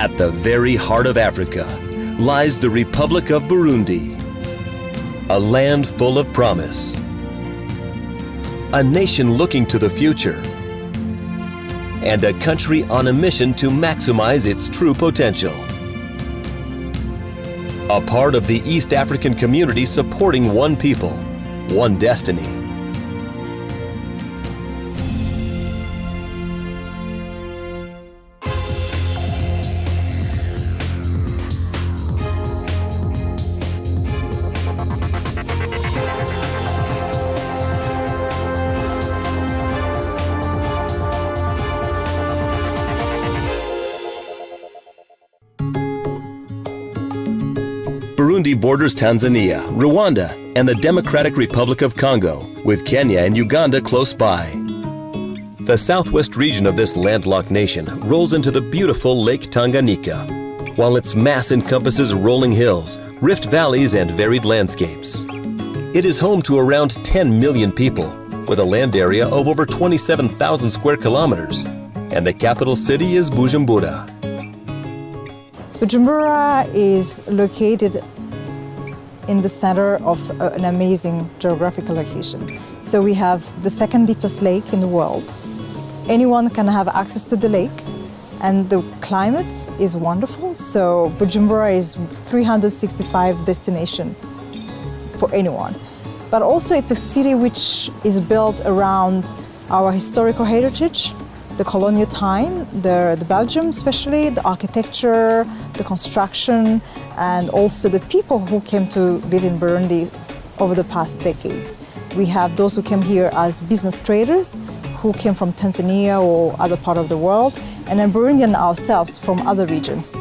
At the very heart of Africa lies the Republic of Burundi, a land full of promise, a nation looking to the future, and a country on a mission to maximize its true potential. A part of the East African community supporting one people, one destiny. Burundi borders Tanzania, Rwanda, and the Democratic Republic of Congo, with Kenya and Uganda close by. The southwest region of this landlocked nation rolls into the beautiful Lake Tanganyika, while its mass encompasses rolling hills, rift valleys, and varied landscapes. It is home to around 10 million people, with a land area of over 27,000 square kilometers, and the capital city is Bujumbura. Bujumbura is located in the center of an amazing geographical location. So we have the second deepest lake in the world. Anyone can have access to the lake, and the climate is wonderful. So Bujumbura is 365 destination for anyone. But also it's a city which is built around our historical heritage, the colonial time, the Belgium especially, the architecture, the construction, and also the people who came to live in Burundi over the past decades. We have those who came here as business traders, who came from Tanzania or other part of the world, and then Burundian ourselves from other regions.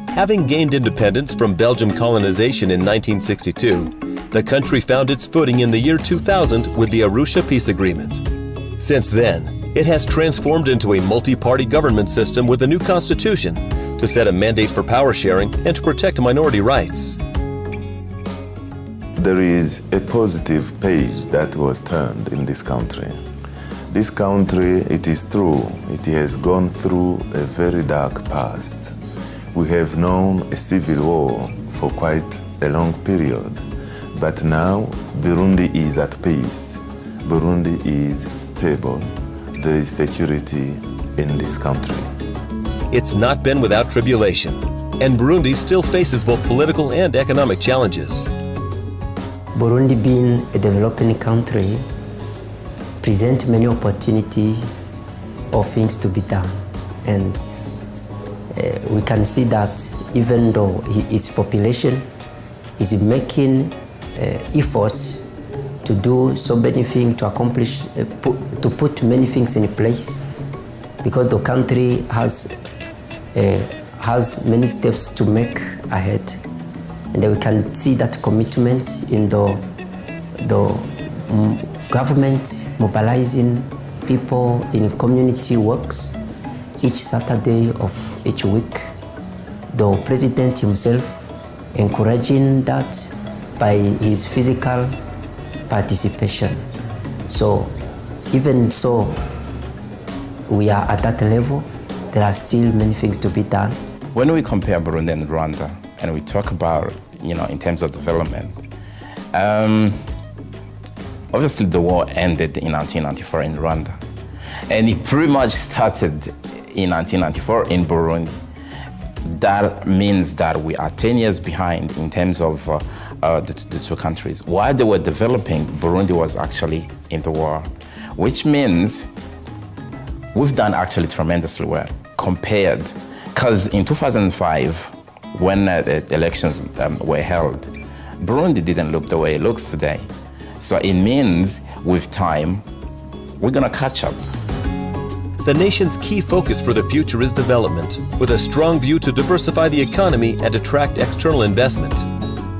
Having gained independence from Belgian colonization in 1962, the country found its footing in the year 2000 with the Arusha Peace Agreement. Since then, it has transformed into a multi-party government system with a new constitution to set a mandate for power sharing and to protect minority rights. There is a positive page that was turned in this country. This country, it is true, it has gone through a very dark past. We have known a civil war for quite a long period, but now Burundi is at peace. Burundi is stable. There is security in this country. It's not been without tribulation, and Burundi still faces both political and economic challenges. Burundi, being a developing country, presents many opportunities of things to be done. And we can see that even though its population is making efforts to do so many things, to accomplish, to put many things in place, because the country has many steps to make ahead. And we can see that commitment in the government mobilizing people in community works each Saturday of each week. The president himself encouraging that by his physical participation. So even so, we are at that level. There are still many things to be done. When we compare Burundi and Rwanda, and we talk about, in terms of development, obviously the war ended in 1994 in Rwanda, and it pretty much started in 1994 in Burundi. That means that we are 10 years behind in terms of the two countries. While they were developing, Burundi was actually in the war, which means we've done actually tremendously well compared, because in 2005, when the elections were held, Burundi didn't look the way it looks today. So it means with time, we're gonna catch up. The nation's key focus for the future is development, with a strong view to diversify the economy and attract external investment.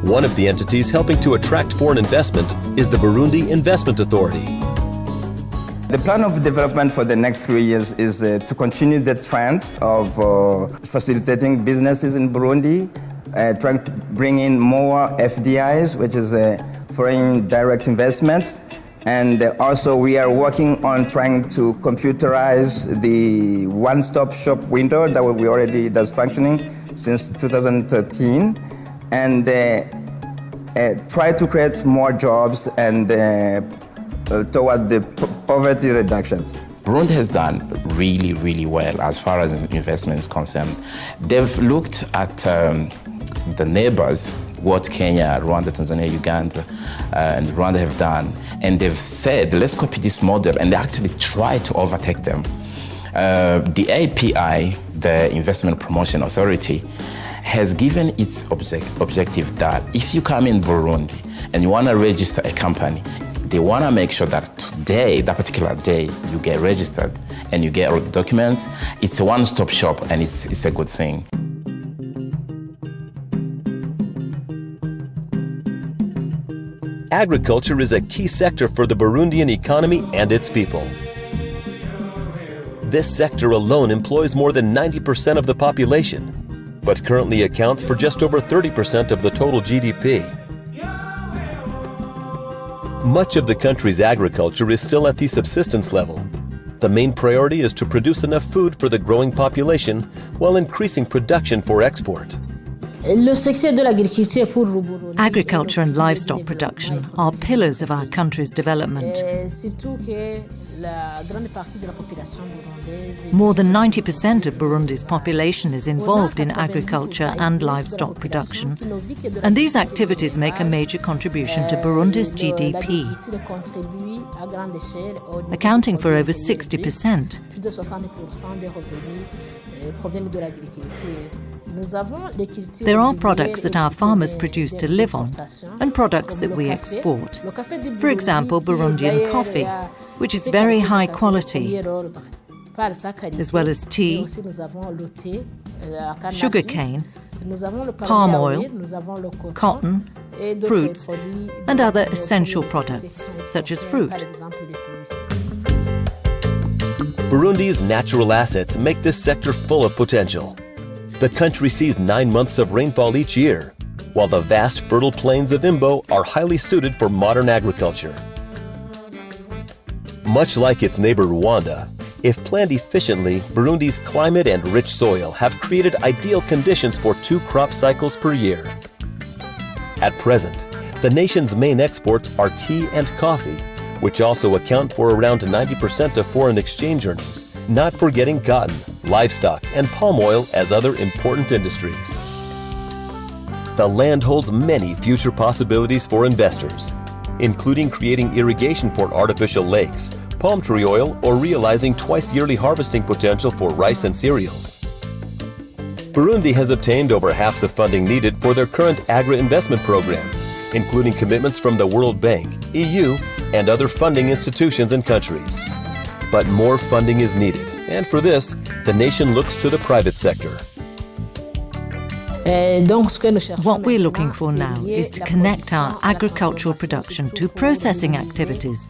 One of the entities helping to attract foreign investment is the Burundi Investment Authority. The plan of development for the next 3 years is to continue the trends of facilitating businesses in Burundi, trying to bring in more FDIs, which is foreign direct investment, And also we are working on trying to computerize the one-stop shop window that we already does functioning since 2013, and try to create more jobs and toward the poverty reductions. Burundi has done really, really well as far as investment is concerned. They've looked at the neighbors, what Kenya, Rwanda, Tanzania, Uganda, and Rwanda have done, and they've said, let's copy this model, and they actually try to overtake them. The API, the Investment Promotion Authority, has given its objective that if you come in Burundi and you want to register a company, they want to make sure that today, that particular day, you get registered and you get all the documents. It's a one-stop shop, and it's a good thing. Agriculture is a key sector for the Burundian economy and its people. This sector alone employs more than 90% of the population, but currently accounts for just over 30% of the total GDP. Much of the country's agriculture is still at the subsistence level. The main priority is to produce enough food for the growing population while increasing production for export. Agriculture and livestock production are pillars of our country's development. More than 90% of Burundi's population is involved in agriculture and livestock production, and these activities make a major contribution to Burundi's GDP, accounting for over 60%. There are products that our farmers produce to live on and products that we export. For example, Burundian coffee, which is very high quality, as well as tea, sugarcane, palm oil, cotton, fruits, and other essential products, such as fruit. Burundi's natural assets make this sector full of potential. The country sees 9 months of rainfall each year, while the vast fertile plains of Imbo are highly suited for modern agriculture. Much like its neighbor Rwanda, if planned efficiently, Burundi's climate and rich soil have created ideal conditions for 2 crop cycles per year. At present, the nation's main exports are tea and coffee, which also account for around 90% of foreign exchange earnings, not forgetting cotton, livestock, and palm oil as other important industries. The land holds many future possibilities for investors, including creating irrigation for artificial lakes, palm tree oil, or realizing twice-yearly harvesting potential for rice and cereals. Burundi has obtained over half the funding needed for their current agri-investment program, including commitments from the World Bank, EU, and other funding institutions and countries. But more funding is needed, and for this, the nation looks to the private sector. What we're looking for now is to connect our agricultural production to processing activities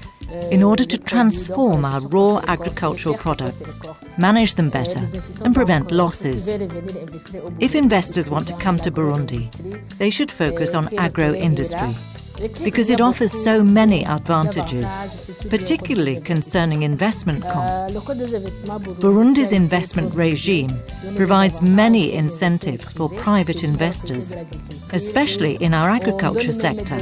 in order to transform our raw agricultural products, manage them better, and prevent losses. If investors want to come to Burundi, they should focus on agro-industry, because it offers so many advantages, particularly concerning investment costs. Burundi's investment regime provides many incentives for private investors, especially in our agriculture sector,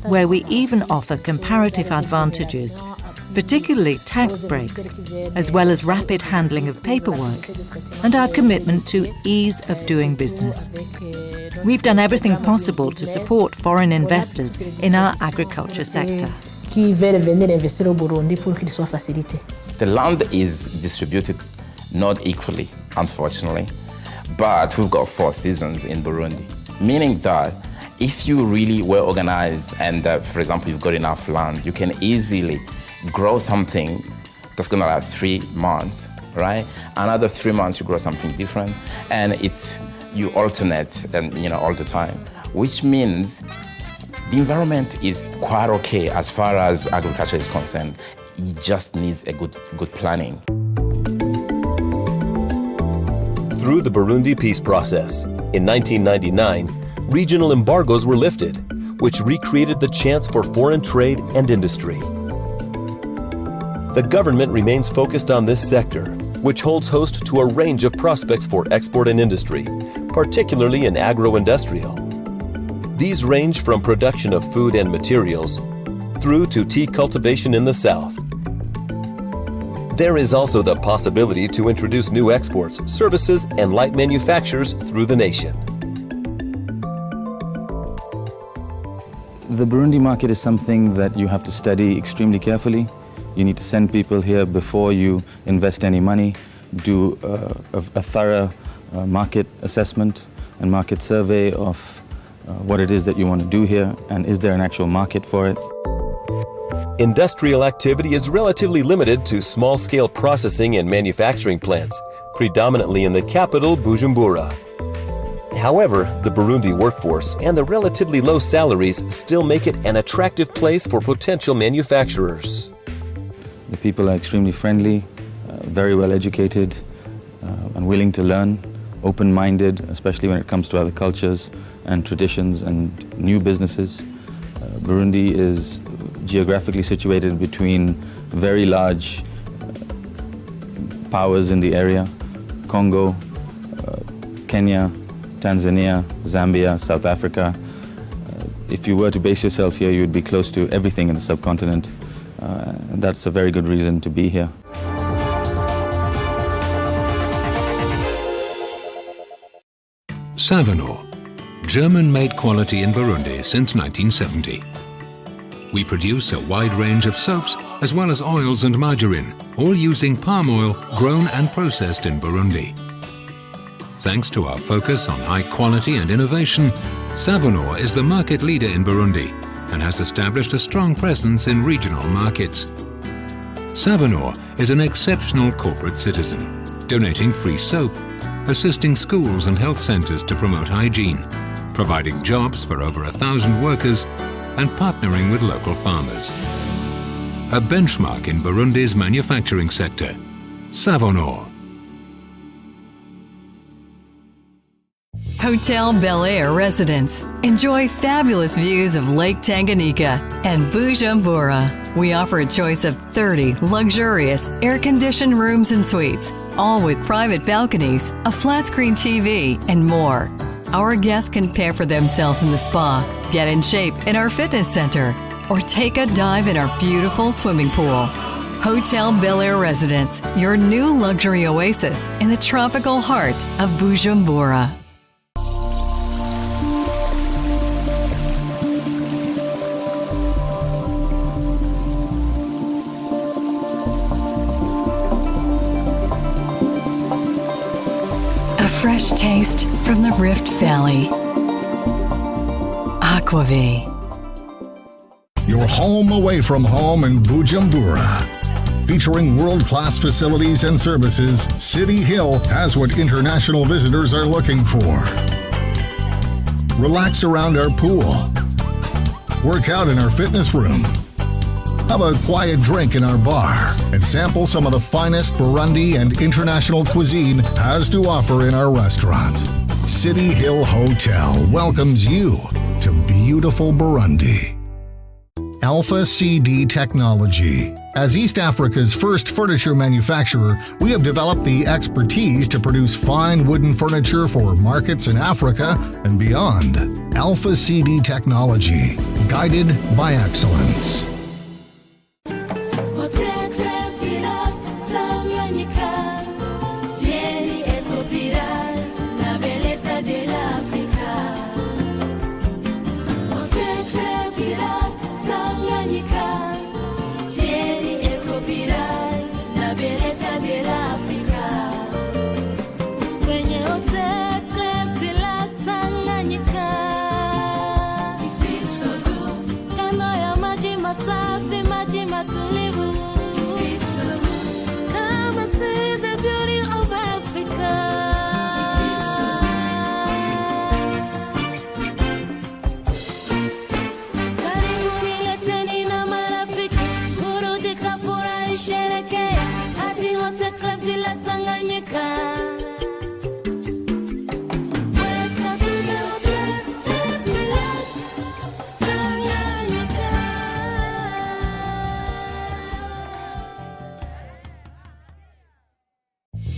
where we even offer comparative advantages, particularly tax breaks, as well as rapid handling of paperwork, and our commitment to ease of doing business. We've done everything possible to support foreign investors in our agriculture sector. The land is distributed not equally, unfortunately, but we've got 4 seasons in Burundi, meaning that if you really were organized and, for example, you've got enough land, you can easily grow something that's going to last 3 months, right? Another 3 months you grow something different, and you alternate and all the time, which means the environment is quite okay as far as agriculture is concerned. It just needs a good planning. Through the Burundi peace process, in 1999, regional embargoes were lifted, which recreated the chance for foreign trade and industry. The government remains focused on this sector, which holds host to a range of prospects for export and industry, particularly in agro-industrial. These range from production of food and materials through to tea cultivation in the south. There is also the possibility to introduce new exports, services, and light manufactures through the nation. The Burundi market is something that you have to study extremely carefully. You need to send people here before you invest any money, do a thorough market assessment and market survey of what it is that you want to do here, and is there an actual market for it. Industrial activity is relatively limited to small-scale processing and manufacturing plants, predominantly in the capital, Bujumbura. However, the Burundi workforce and the relatively low salaries still make it an attractive place for potential manufacturers. The people are extremely friendly, very well educated, and willing to learn, open-minded, especially when it comes to other cultures and traditions and new businesses. Burundi is geographically situated between very large powers in the area: Congo, Kenya, Tanzania, Zambia, South Africa. If you were to base yourself here, you would be close to everything in the subcontinent. And that's a very good reason to be here. Savonor, German-made quality in Burundi since 1970. We produce a wide range of soaps as well as oils and margarine, all using palm oil grown and processed in Burundi. Thanks to our focus on high quality and innovation, Savonor is the market leader in Burundi and has established a strong presence in regional markets. Savonor is an exceptional corporate citizen, donating free soap, assisting schools and health centers to promote hygiene, providing jobs for over 1,000 workers, and partnering with local farmers. A benchmark in Burundi's manufacturing sector, Savonor. Hotel Bel Air residents enjoy fabulous views of Lake Tanganyika and Bujumbura. We offer a choice of 30 luxurious air-conditioned rooms and suites, all with private balconies, a flat-screen TV, and more. Our guests can pamper themselves in the spa, get in shape in our fitness center, or take a dive in our beautiful swimming pool. Hotel Bel Air residents, your new luxury oasis in the tropical heart of Bujumbura. Fresh taste from the Rift Valley. Aquavie. Your home away from home in Bujumbura. Featuring world-class facilities and services, City Hill has what international visitors are looking for. Relax around our pool. Work out in our fitness room. Have a quiet drink in our bar and sample some of the finest Burundi and international cuisine has to offer in our restaurant. City Hill Hotel welcomes you to beautiful Burundi. Alpha CD Technology. As East Africa's first furniture manufacturer, we have developed the expertise to produce fine wooden furniture for markets in Africa and beyond. Alpha CD Technology, guided by excellence.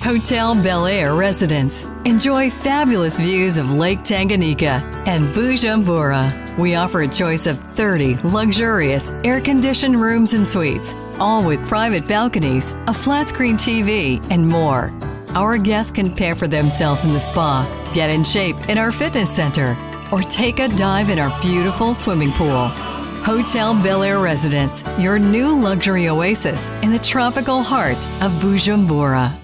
Hotel Bel Air residents, enjoy fabulous views of Lake Tanganyika and Bujumbura. We offer a choice of 30 luxurious air-conditioned rooms and suites, all with private balconies, a flat-screen TV, and more. Our guests can pamper themselves in the spa, get in shape in our fitness center, or take a dive in our beautiful swimming pool. Hotel Bel Air residents, your new luxury oasis in the tropical heart of Bujumbura.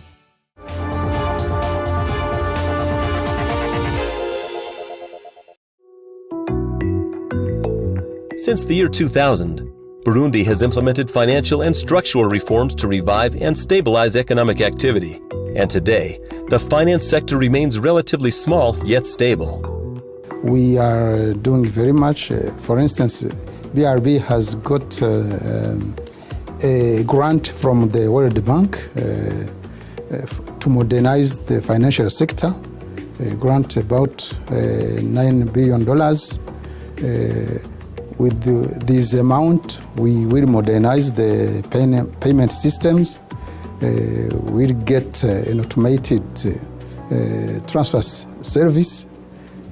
Since the year 2000, Burundi has implemented financial and structural reforms to revive and stabilize economic activity. And today, the finance sector remains relatively small yet stable. We are doing very much. For instance, BRB has got a grant from the World Bank to modernize the financial sector, a grant about $9 billion. With this amount, we will modernize the payment systems. We'll get an automated transfer service,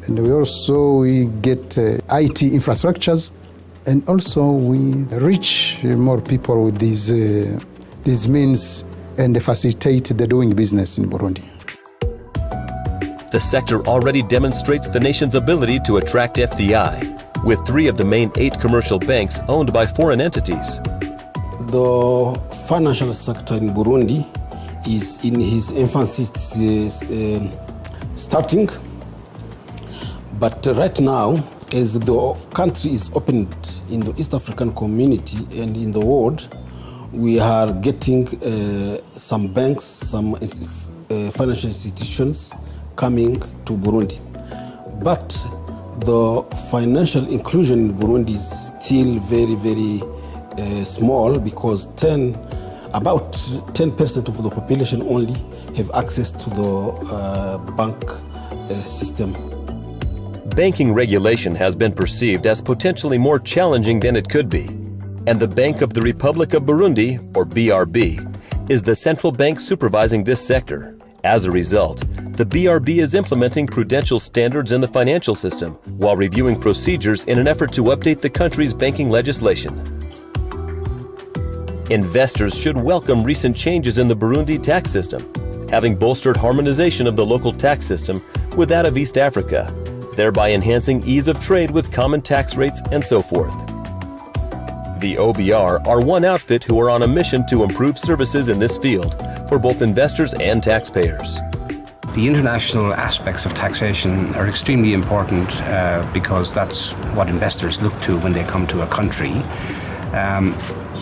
and we also get IT infrastructures, and also we reach more people with these means and facilitate the doing business in Burundi. The sector already demonstrates the nation's ability to attract FDI, with 3 of the main 8 commercial banks owned by foreign entities. The financial sector in Burundi is in his infancy, starting. But right now, as the country is opened in the East African community and in the world, we are getting some banks, some financial institutions coming to Burundi. But the financial inclusion in Burundi is still very, very small, because about 10% of the population only have access to the bank system. Banking regulation has been perceived as potentially more challenging than it could be, and the Bank of the Republic of Burundi, or BRB, is the central bank supervising this sector. As a result, the BRB is implementing prudential standards in the financial system while reviewing procedures in an effort to update the country's banking legislation. Investors should welcome recent changes in the Burundi tax system, having bolstered harmonization of the local tax system with that of East Africa, thereby enhancing ease of trade with common tax rates and so forth. The OBR are one outfit who are on a mission to improve services in this field for both investors and taxpayers. The international aspects of taxation are extremely important because that's what investors look to when they come to a country.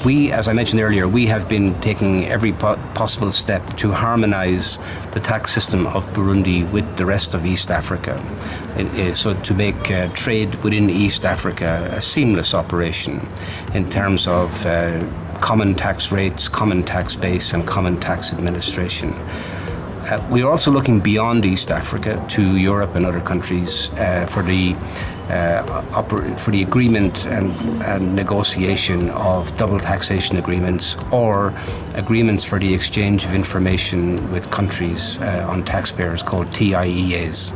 We, as I mentioned earlier, we have been taking every possible step to harmonize the tax system of Burundi with the rest of East Africa, so to make trade within East Africa a seamless operation in terms of common tax rates, common tax base, and common tax administration. We are also looking beyond East Africa to Europe and other countries for the agreement and negotiation of double taxation agreements or agreements for the exchange of information with countries on taxpayers called TIEAs.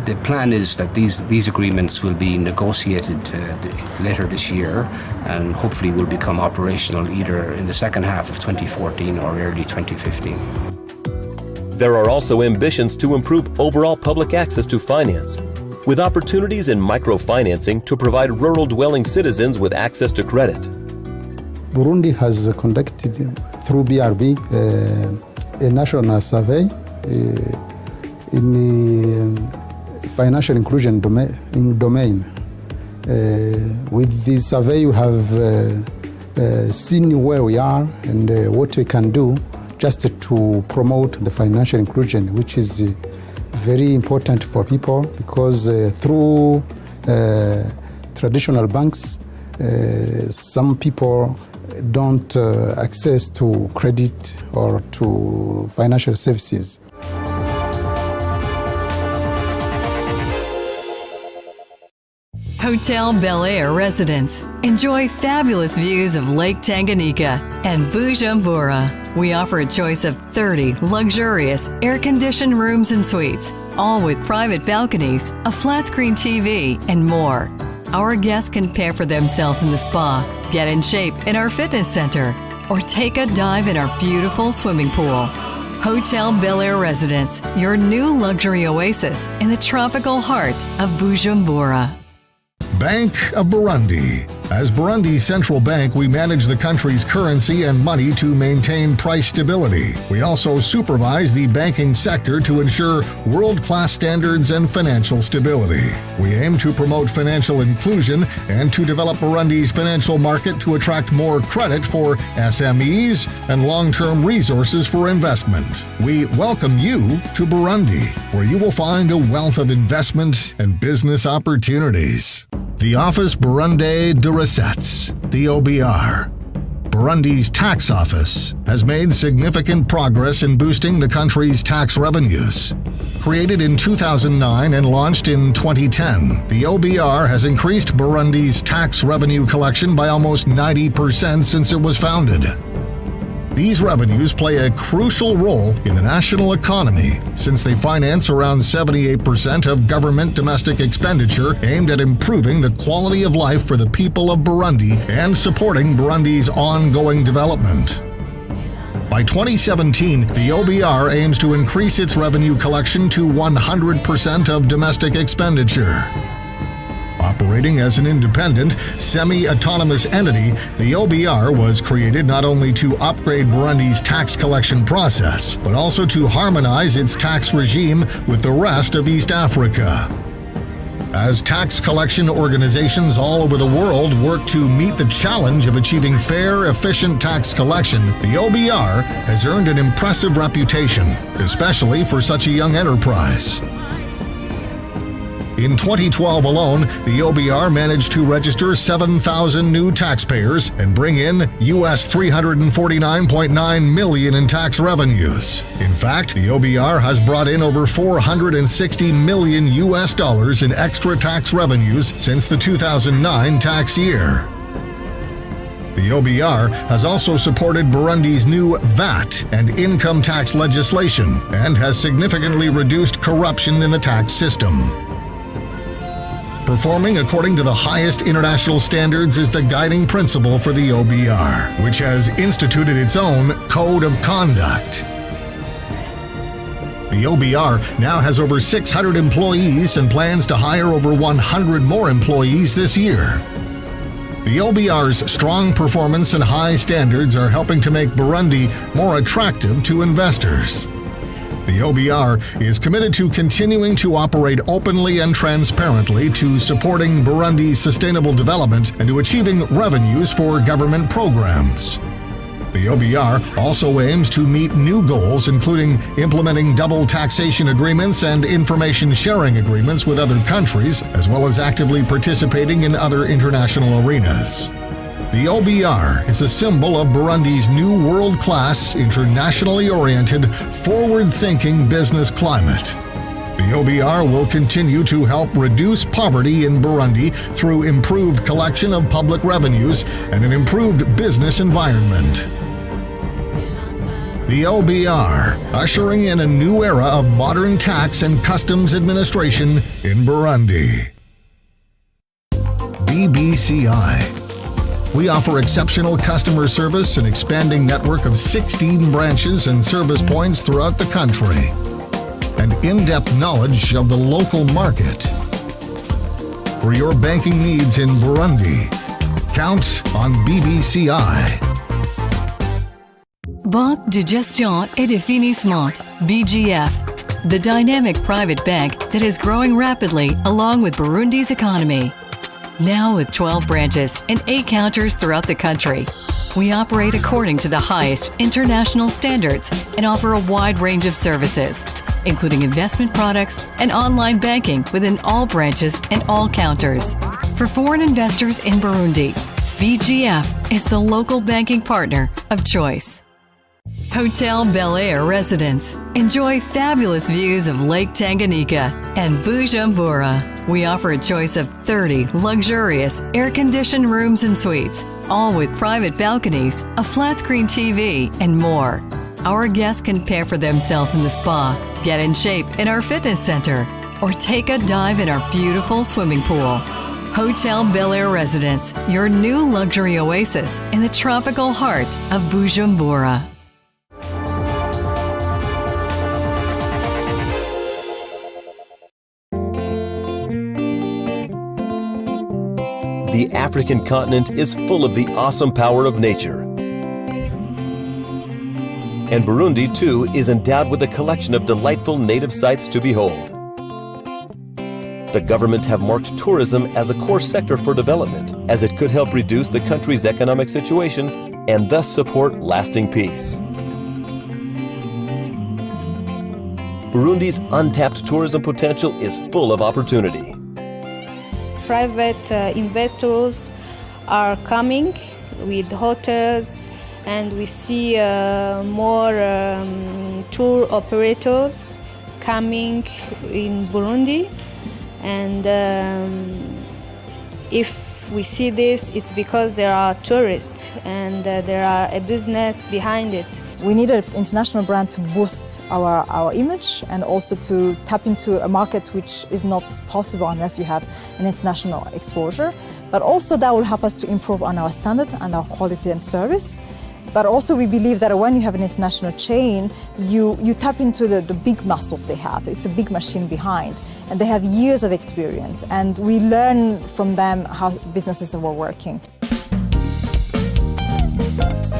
The plan is that these agreements will be negotiated later this year and hopefully will become operational either in the second half of 2014 or early 2015. There are also ambitions to improve overall public access to finance, with opportunities in microfinancing to provide rural dwelling citizens with access to credit. Burundi has conducted through BRB a national survey in the financial inclusion domain. With this survey, we have seen where we are and what we can do just to promote the financial inclusion, which is very important for people because through traditional banks, some people don't access to credit or to financial services. Hotel Bel Air residents, enjoy fabulous views of Lake Tanganyika and Bujumbura. We offer a choice of 30 luxurious, air-conditioned rooms and suites, all with private balconies, a flat-screen TV, and more. Our guests can pamper themselves in the spa, get in shape in our fitness center, or take a dive in our beautiful swimming pool. Hotel Bel Air Residence, your new luxury oasis in the tropical heart of Bujumbura. Bank of Burundi. As Burundi's central bank, we manage the country's currency and money to maintain price stability. We also supervise the banking sector to ensure world-class standards and financial stability. We aim to promote financial inclusion and to develop Burundi's financial market to attract more credit for SMEs and long-term resources for investment. We welcome you to Burundi, where you will find a wealth of investment and business opportunities. The Office Burundi de Recettes, the OBR. Burundi's tax office has made significant progress in boosting the country's tax revenues. Created in 2009 and launched in 2010, the OBR has increased Burundi's tax revenue collection by almost 90% since it was founded. These revenues play a crucial role in the national economy since they finance around 78% of government domestic expenditure aimed at improving the quality of life for the people of Burundi and supporting Burundi's ongoing development. By 2017, the OBR aims to increase its revenue collection to 100% of domestic expenditure. Operating as an independent, semi-autonomous entity, the OBR was created not only to upgrade Burundi's tax collection process, but also to harmonize its tax regime with the rest of East Africa. As tax collection organizations all over the world work to meet the challenge of achieving fair, efficient tax collection, the OBR has earned an impressive reputation, especially for such a young enterprise. In 2012 alone, the OBR managed to register 7,000 new taxpayers and bring in US $349.9 million in tax revenues. In fact, the OBR has brought in over $460 million US in extra tax revenues since the 2009 tax year. The OBR has also supported Burundi's new VAT and income tax legislation and has significantly reduced corruption in the tax system. Performing according to the highest international standards is the guiding principle for the OBR, which has instituted its own Code of Conduct. The OBR now has over 600 employees and plans to hire over 100 more employees this year. The OBR's strong performance and high standards are helping to make Burundi more attractive to investors. The OBR is committed to continuing to operate openly and transparently to supporting Burundi's sustainable development and to achieving revenues for government programs. The OBR also aims to meet new goals, including implementing double taxation agreements and information sharing agreements with other countries, as well as actively participating in other international arenas. The OBR is a symbol of Burundi's new world-class, internationally oriented, forward-thinking business climate. The OBR will continue to help reduce poverty in Burundi through improved collection of public revenues and an improved business environment. The OBR, ushering in a new era of modern tax and customs administration in Burundi. BBCI. We offer exceptional customer service and expanding network of 16 branches and service points throughout the country, and in-depth knowledge of the local market. For your banking needs in Burundi, count on BBCI. Banque de Gestion et de Financement, BGF, the dynamic private bank that is growing rapidly along with Burundi's economy. Now with 12 branches and 8 counters throughout the country, we operate according to the highest international standards and offer a wide range of services, including investment products and online banking within all branches and all counters. For foreign investors in Burundi, BGF is the local banking partner of choice. Hotel Bel Air Residence. Enjoy fabulous views of Lake Tanganyika and Bujumbura. We offer a choice of 30 luxurious, air-conditioned rooms and suites, all with private balconies, a flat-screen TV, and more. Our guests can pamper themselves in the spa, get in shape in our fitness center, or take a dive in our beautiful swimming pool. Hotel Bel Air Residence, your new luxury oasis in the tropical heart of Bujumbura. The African continent is full of the awesome power of nature. And Burundi, too, is endowed with a collection of delightful native sights to behold. The government have marked tourism as a core sector for development, as it could help reduce the country's economic situation and thus support lasting peace. Burundi's untapped tourism potential is full of opportunity. Private investors are coming with hotels, and we see more tour operators coming in Burundi. And if we see this, it's because there are tourists and there are a business behind it. We need an international brand to boost our image and also to tap into a market which is not possible unless you have an international exposure. But also that will help us to improve on our standard and our quality and service. But also we believe that when you have an international chain, you tap into the big muscles they have. It's a big machine behind, and they have years of experience, and we learn from them how businesses are working.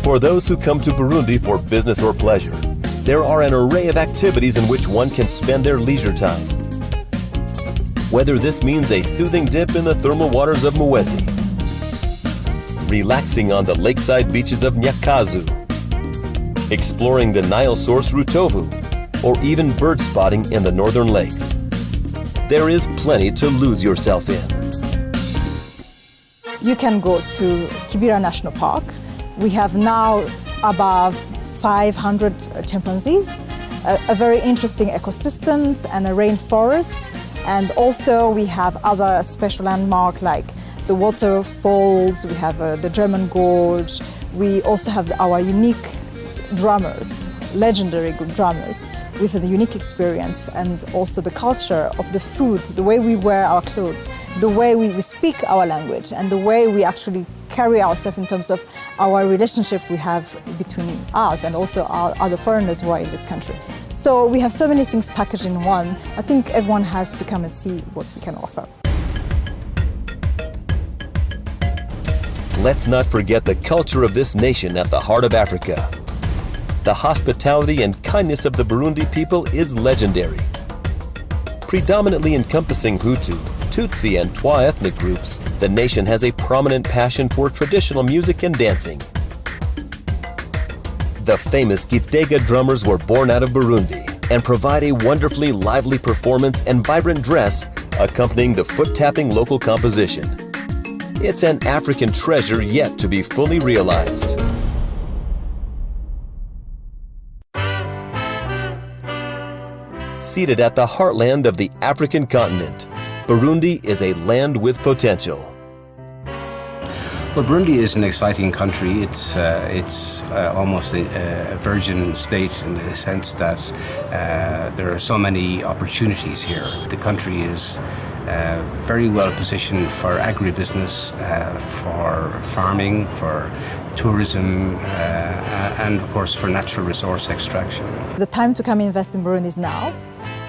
For those who come to Burundi for business or pleasure, there are an array of activities in which one can spend their leisure time. Whether this means a soothing dip in the thermal waters of Mwezi, relaxing on the lakeside beaches of Nyakazu, exploring the Nile source Rutovu, or even bird spotting in the northern lakes. There is plenty to lose yourself in. You can go to Kibira National Park. We have now above 500 chimpanzees, a very interesting ecosystems and a rainforest. And also we have other special landmarks like the waterfalls, we have the German Gorge. We also have our unique drummers, legendary drummers with a unique experience, and also the culture of the food, the way we wear our clothes, the way we speak our language, and the way we actually carry ourselves in terms of our relationship we have between us and also our other foreigners who are in this country. So we have so many things packaged in one. I think everyone has to come and see what we can offer. Let's not forget the culture of this nation at the heart of Africa. The hospitality and kindness of the Burundi people is legendary. Predominantly encompassing Hutu, Tutsi, and Twa ethnic groups, the nation has a prominent passion for traditional music and dancing. The famous Gitega drummers were born out of Burundi and provide a wonderfully lively performance and vibrant dress accompanying the foot-tapping local composition. It's an African treasure yet to be fully realized. Seated at the heartland of the African continent, Burundi is a land with potential. Well, Burundi is an exciting country. It's almost a virgin state in the sense that there are so many opportunities here. The country is very well positioned for agribusiness, for farming, for tourism, and of course for natural resource extraction. The time to come invest in Burundi is now.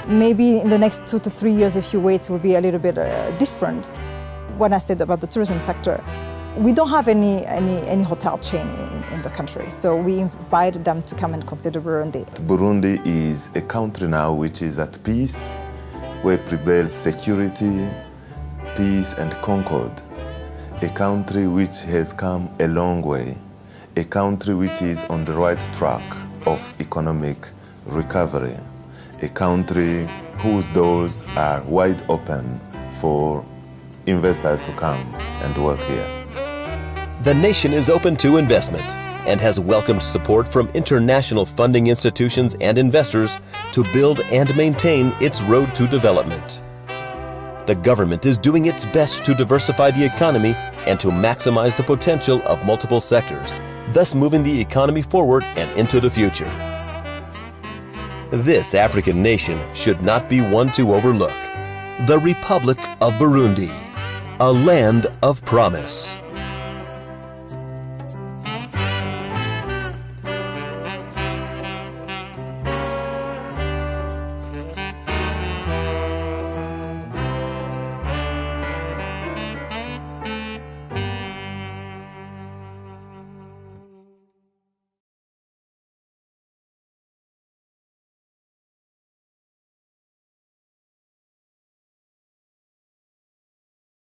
Maybe in the next 2 to 3 years, if you wait, it will be a little bit different. When I said about the tourism sector, we don't have any hotel chain in the country, so we invited them to come and consider Burundi. Burundi is a country now which is at peace, where prevails security, peace and concord. A country which has come a long way, a country which is on the right track of economic recovery, a country whose doors are wide open for investors to come and work here. The nation is open to investment and has welcomed support from international funding institutions and investors to build and maintain its road to development. the government is doing its best to diversify the economy and to maximize the potential of multiple sectors, thus moving the economy forward and into the future. This African nation should not be one to overlook. The Republic of Burundi, a land of promise.